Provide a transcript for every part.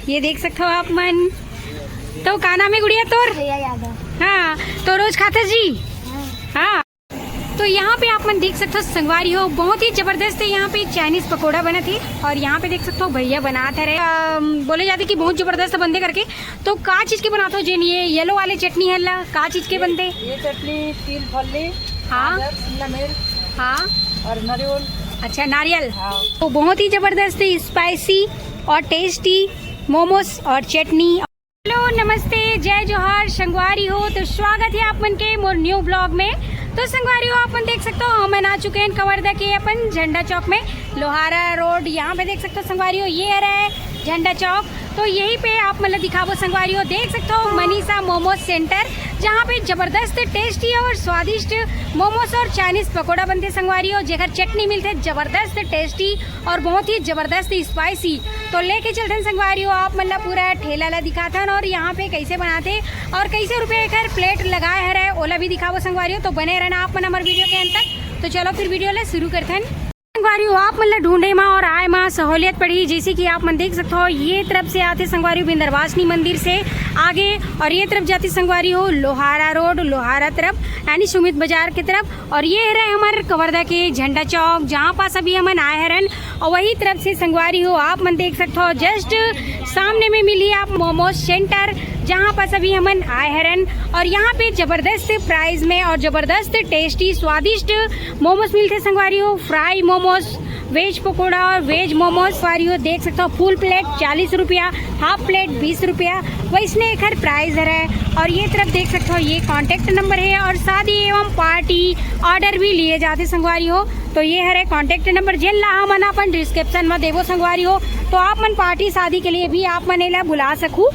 ये देख सकते हो आप मन। तो का नाम है गुड़िया तोर? हाँ, तो रोज खाते जी? हाँ। तो यहाँ पे आप मन देख सकते हो संगवारी हो, बहुत ही जबरदस्त है। यहाँ पे चाइनीज पकोड़ा बने थे और यहाँ पे देख सकते हो भैया बनाते रहे। बोले जाते कि बहुत जबरदस्त बनते करके। तो का चीज के बनाते हो जेन? ये येलो वाले चटनी है ला, का चीज के बनते? ये चटनी तिल फल्ली, हाँ, शिमला मिर्च, हाँ, और नारियल। अच्छा, नारियल। हाँ। तो बहुत ही जबरदस्त है, स्पाइसी और टेस्टी मोमोज और चटनी। हेलो, नमस्ते, जय जोहार संगवारी हो। तो स्वागत है आप मन के मोर न्यू ब्लॉग में। तो संगवारी हो आप मन देख सकते हो हम आ चुके हैं कवर्धा के अपन झंडा चौक में, लोहारा रोड। यहाँ पे देख सकते हो संगवारी हो, ये है झंडा चौक। तो यहीं पे आप मतलब दिखावो संगवारी हो, देख सकते हो मनीषा मोमोज सेंटर, जहाँ पे जबरदस्त टेस्टी और स्वादिष्ट मोमोज और चाइनीज पकोड़ा बनते संगवारी हो, जेकर चटनी मिलते जबरदस्त टेस्टी और बहुत ही जबरदस्त स्पाइसी। तो लेके चलते हैं संगवारी हो आप मतलब पूरा ठेला ला दिखाते हैं और यहाँ पे कैसे बनाते और कैसे रुपये एक प्लेट लगाए है ओला भी दिखावो संगवारी हो। तो बने रहना आप मन हमारे वीडियो के अंत तक। तो चलो फिर वीडियो ला शुरू करते हैं। संगवारी हो आप मतलब ढूंढे माँ और आए माँ सहूलियत पड़ी, जैसे कि आप मन देख सकते हो ये तरफ से आते संगवारी हो विंध्यवासिनी मंदिर से आगे, और ये तरफ जाती संगवारी हो लोहारा रोड, लोहारा तरफ यानी सुमित बाजार की तरफ। और ये है हमारे कवर्धा के झंडा चौक, जहाँ पास अभी हम आए हैं। और वही तरफ से संगवारी हो आप मन देख सकते हो जस्ट सामने में मिली आप मोमोज सेंटर, जहाँ पास अभी हम आए हैं। और यहाँ पे जबरदस्त प्राइस में और जबरदस्त टेस्टी स्वादिष्ट मोमोज मिलते संगवारी हो। फ्राई मोमोज, वेज पकोड़ा और वेज मोमोज संगवारी हो देख सकते हो। फुल प्लेट 40 रुपया, हाफ प्लेट 20 रुपया, वैसने एक हर प्राइस है। और ये तरफ देख सकते हो ये कांटेक्ट नंबर है और शादी एवं पार्टी ऑर्डर भी लिए जाते संगवारी हो। तो ये है कांटेक्ट नंबर, जिन ला मन अपन डिस्क्रिप्शन में देवो संगवारी हो। तो आप मन पार्टी शादी के लिए भी आप मन ला बुला सकूँ।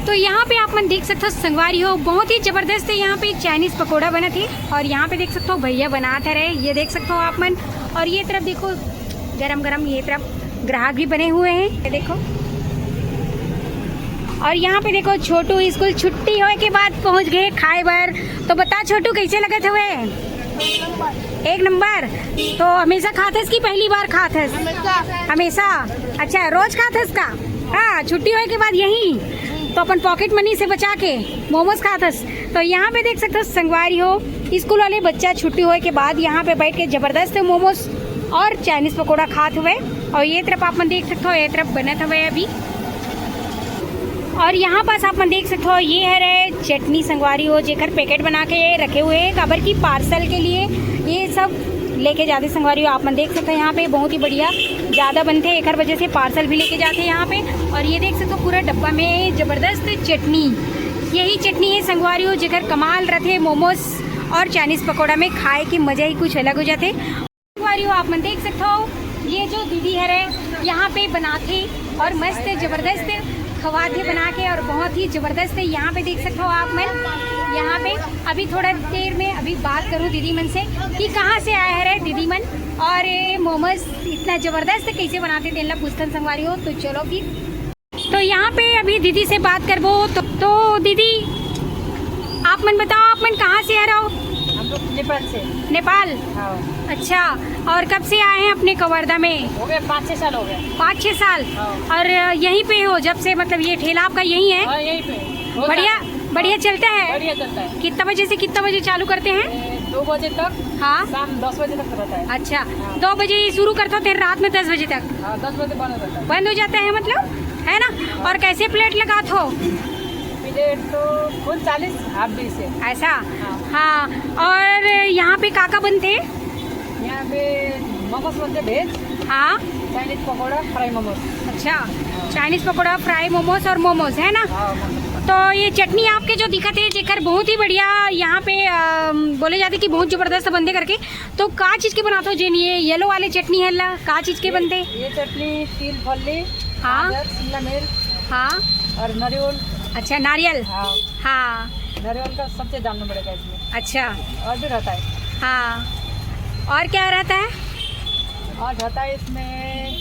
तो यहाँ पे आप मन देख सकते हो संगवारी हो, बहुत ही जबरदस्त है। यहाँ पे चाइनीज पकोड़ा बने थे और यहाँ पे देख सकते हो भैया बनाते रहे, ये देख सकते हो आप मन। और ये तरफ देखो गरम गरम, ये तरफ ग्राहक भी बने हुए हैं, ये देखो। और यहाँ पे देखो छोटू स्कूल छुट्टी होने के बाद पहुँच गए खाए बर। तो बता छोटू कैसे लगे हुए? एक नंबर। तो हमेशा खाते की पहली बार खाते? हमेशा। अच्छा, रोज खाते का? हाँ, छुट्टी होने के बाद यही तो अपन पॉकेट मनी से बचा के मोमोज खातस। तो यहाँ पे देख सकते हो संगवारी हो स्कूल वाले बच्चा छुट्टी होने के बाद यहाँ पे बैठ के जबरदस्त मोमोज और चाइनीज पकोड़ा खाते हुए। और ये तरफ आप मन देख सकते हो ये तरफ बने हुए अभी। और यहाँ पास आप मन देख सकते हो ये है चटनी संगवारी हो, जेकर पैकेट बना के रखे हुए हैं काबर की पार्सल के लिए ये सब लेके जाते संगवारी हो। आप मन देख सकते हो यहाँ पे बहुत ही बढ़िया ज़्यादा बनते हैं, एक हर वजह से पार्सल भी लेके जाते हैं यहाँ पे। और ये देख सकते हो पूरा डब्बा में जबरदस्त चटनी, यही चटनी है संगवारी हो जेकर कमाल रहते मोमोज और चाइनीज पकौड़ा में खाए की मज़ा ही कुछ अलग हो जाते संगवारी हो। आप मन देख सकते हो ये जो दीदी है यहाँ पे बनाते और मस्त जबरदस्त खवाते बना के और बहुत ही जबरदस्त है। यहाँ पे देख सकते हो आप मन, यहाँ पे अभी थोड़ा देर में अभी बात करूँ दीदी मन से कि कहाँ से आया है दीदी मन और ये मोमोज इतना जबरदस्त कैसे बनाते थे पूछतन संगवारी हो। तो चलो फिर तो यहाँ पे अभी दीदी से बात करबो। तो दीदी आप मन बताओ आप मन कहाँ से आ रहे हो? हम लोग नेपाल से। नेपाल? हाँ। अच्छा, और कब से आए हैं अपने कवर्धा में? हो गए 5-6 साल हो गए। 5-6 साल? हाँ। और यहीं पे हो जब से, मतलब ये ठेला आपका यहीं है? हाँ, यहीं पे। बढ़िया बढ़िया चलता है? बढ़िया चलता है। कितना बजे से कितना बजे चालू करते हैं? 2 बजे तक। हाँ, शाम 10 बजे तक रहता है। अच्छा, 2 बजे शुरू करते हो फिर रात में 10 बजे तक? हाँ, 10 बजे बंद हो जाता है। बंद हो जाता है मतलब, है ना? और कैसे प्लेट लगाते हो? प्लेट तो फुल 40, हाफ 20 है। ऐसा? हाँ। और यहाँ पे काका बनते? यहाँ पे मोमोज बनते वेज। हाँ, चाइनीज पकौड़ा, फ्राई मोमोज। अच्छा, चाइनीज पकौड़ा, फ्राई मोमोज और मोमोज, है ना? हाँ। तो ये चटनी आपके जो दिखते है जेकर बहुत ही बढ़िया यहाँ पे बोले जाते कि बहुत जबरदस्त बनते करके। तो का चीज़ के बनाते हो जेन? ये येलो वाले चटनी है ला, का चीज़ के बनते? ये चटनी तिल फल्ली, हाँ, शिमला मिर्च, हाँ, और नारियल। अच्छा, नारियल। हाँ। हाँ, नारियल का सबसे जानना पड़ेगा इसमें। अच्छा, और भी रहता है। हाँ, और क्या रहता है? और रहता है इसमें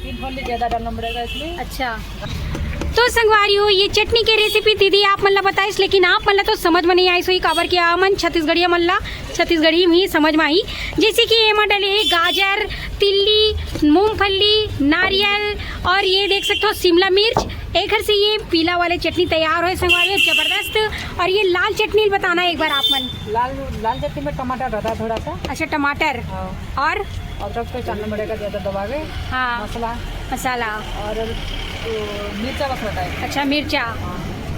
3 फली ज़्यादा डालना पड़ेगा इसमें। अच्छा, तो संगवारी हो ये चटनी की रेसिपी दीदी आप मतलब बताइस, लेकिन आप मतलब तो समझ में नहीं आई सो काबर के मन छत्तीसगढ़िया मल्ला छत्तीसगढ़ी में ही समझ में आई। जैसे कि ये डले है गाजर, तिल्ली, मूंगफली, नारियल और ये देख सकते हो शिमला मिर्च। एक घर से ये पीला वाले चटनी तैयार हो संगवारी हो जबरदस्त। और ये लाल चटनी बताना एक बार आप मन। लाल चटनी में टमाटर रहता है थोड़ा सा। अच्छा, टमाटर और अदरक पे डालना पड़ेगा ज़्यादा दबा के। हाँ, मसाला और मिर्चा बस रहता है। अच्छा, मिर्चा।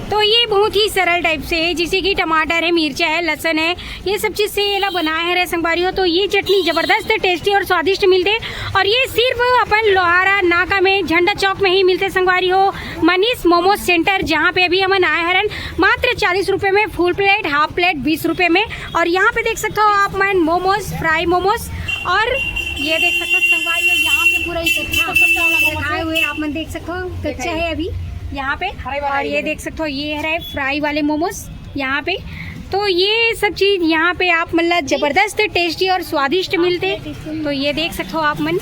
तो ये बहुत ही सरल टाइप से है, जैसे कि टमाटर है, मिर्चा है, लहसुन है, ये सब चीज़ से ये बनाया है रे संगवारी हो। तो ये चटनी ज़बरदस्त टेस्टी और स्वादिष्ट मिलते और ये सिर्फ अपन लोहारा नाका में झंडा चौक में ही मिलते संगवारी हो। मनीष मोमोज सेंटर जहाँ पे अभी हम आए हरन मात्र 40 रुपये में, फुल प्लेट, हाफ प्लेट 20 रुपये में। और यहाँ पे देख सकते हो आप मन मोमोज, फ्राई मोमोज और ये देख सकते हो संगवारी हो यहाँ पे पूरा दिखाए हुए आप मन देख सकते हो कच्चा है अभी यहाँ पे। और ये देख सकते हो ये है फ्राई वाले मोमोज यहाँ पे। तो ये सब चीज़ यहाँ पे आप मतलब ज़बरदस्त टेस्टी और स्वादिष्ट मिलते। तो ये देख सकते हो आप मन।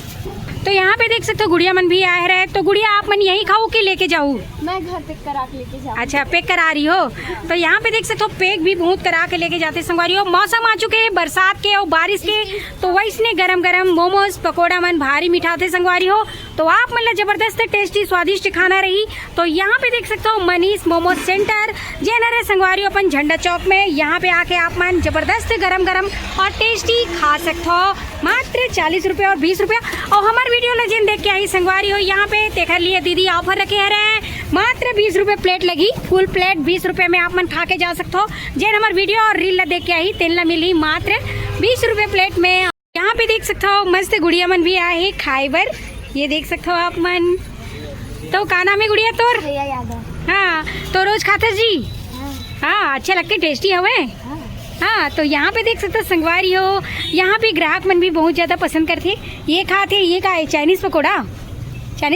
तो यहाँ पे देख सकते हो गुड़िया मन भी आया है। तो गुड़िया आप मन यही खाओ कि लेके जाऊँ? मैं घर पे करा के लेके जाऊँ। अच्छा, पैक करा रही हो। तो यहाँ पे देख सकते हो पैक भी बहुत करा के लेके जाते संगवारी हो। मौसम आ चुके हैं बरसात के और बारिश के, तो वैसने गरम गरम मोमोज पकोड़ा मन भारी मिठाते संगवारी हो। तो आप मतलब जबरदस्त टेस्टी स्वादिष्ट खाना रही। तो यहाँ पे देख सकते हो मनीष मोमोज सेंटर जेनर संगवारी अपन झंडा चौक में। यहाँ पे आके आप मन जबरदस्त गरम गरम और टेस्टी खा सकते हो मात्र 40 रुपये और 20 रुपया। और हमारे वीडियो लेजेंड देख के आई संगवारी हो यहाँ पे देखा लिए दीदी ऑफर रखे हैं मात्र 20 रुपये प्लेट लगी, फुल प्लेट 20 रुपये में आप मन खा के जा सकते हो। जेन हमारे वीडियो और रील देख के आई तेल मिली मात्र 20 रुपये प्लेट में। यहाँ पे देख सकते हो मस्त गुड़िया मन भी आए है खाइबर, ये देख सकते हो आप मन। तो का नाम है गुड़िया तोर? भैया यादव। हाँ, तो रोज खाते जी? हाँ, अच्छा लगते टेस्टी हवे। हाँ, तो यहाँ पे देख सकते हो संगवारी हो यहाँ पे ग्राहक मन भी बहुत ज़्यादा पसंद करते। ये खाते ये का है चाइनीज़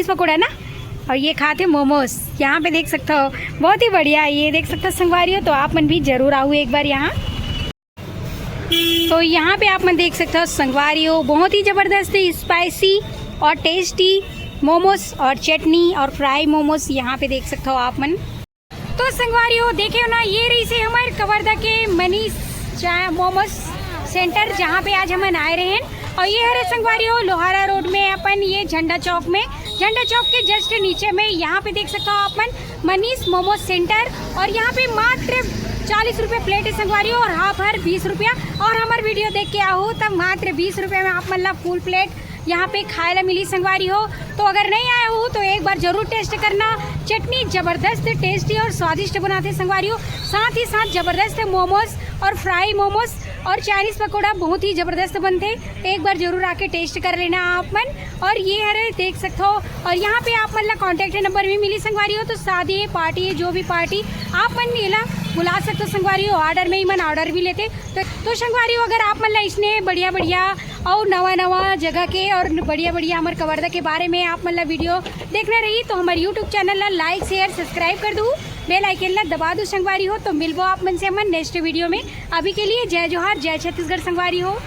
पकौड़ा ना। और ये खाते मोमोज। यहाँ पे देख सकते हो बहुत ही बढ़िया ये देख सकते हो संगवारी हो। तो आप मन भी जरूर आओ एक बार यहाँ। तो यहाँ पे आप मन देख सकते हो संगवारी हो बहुत ही ज़बरदस्त स्पाइसी और टेस्टी मोमोज और चटनी और फ्राई मोमोज यहाँ पे देख सकते हो आप मन। तो संगवारी हो देखे हो ना, ये रही से हमारे कवर्धा के मनीष मोमोज सेंटर जहाँ पे आज हम आए रहे हैं। और ये है संगवारी हो लोहारा रोड में अपन ये झंडा चौक में, झंडा चौक के जस्ट नीचे में यहाँ पे देख सकते हो अपन मनीष मोमोज सेंटर। और यहाँ पे मात्र 40 रुपये प्लेट है संगवारी हो और हाफ हर 20 रुपया। और हमारे वीडियो देख के आओ तब मात्र 20 रुपये में आप मतलब फुल प्लेट यहाँ पे खाए ला मिली संगवारी हो। तो अगर नहीं आया हो तो एक बार जरूर टेस्ट करना। चटनी ज़बरदस्त टेस्टी और स्वादिष्ट बनाते संगवारी हो, साथ ही साथ ज़बरदस्त मोमोज और फ्राई मोमोज और चाइनीज़ पकौड़ा बहुत ही ज़बरदस्त बनते। एक बार जरूर आके टेस्ट कर लेना आप मन। और ये है देख सकते हो। और यहाँ पे आप मतलब कॉन्टैक्ट नंबर भी मिली संगवारी हो। तो शादी है, पार्टी है, जो भी पार्टी आप मन ये ला बुला सकते हो संगवारी हो। ऑर्डर में ही मन ऑर्डर भी लेते। तो संगवारी हो अगर आप मतलब इसने बढ़िया बढ़िया और नवा जगह के और बढ़िया हमारे कवर्धा के बारे में आप मतलब वीडियो देखना रही तो हमारे यूट्यूब चैनल ला लाइक शेयर सब्सक्राइब कर दूँ, बेल आइकन ला दबा दो संगवारी हो। तो मिलबो आप मन से हम नेक्स्ट वीडियो में। अभी के लिए जय जोहार, जय छत्तीसगढ़ संगवारी हो।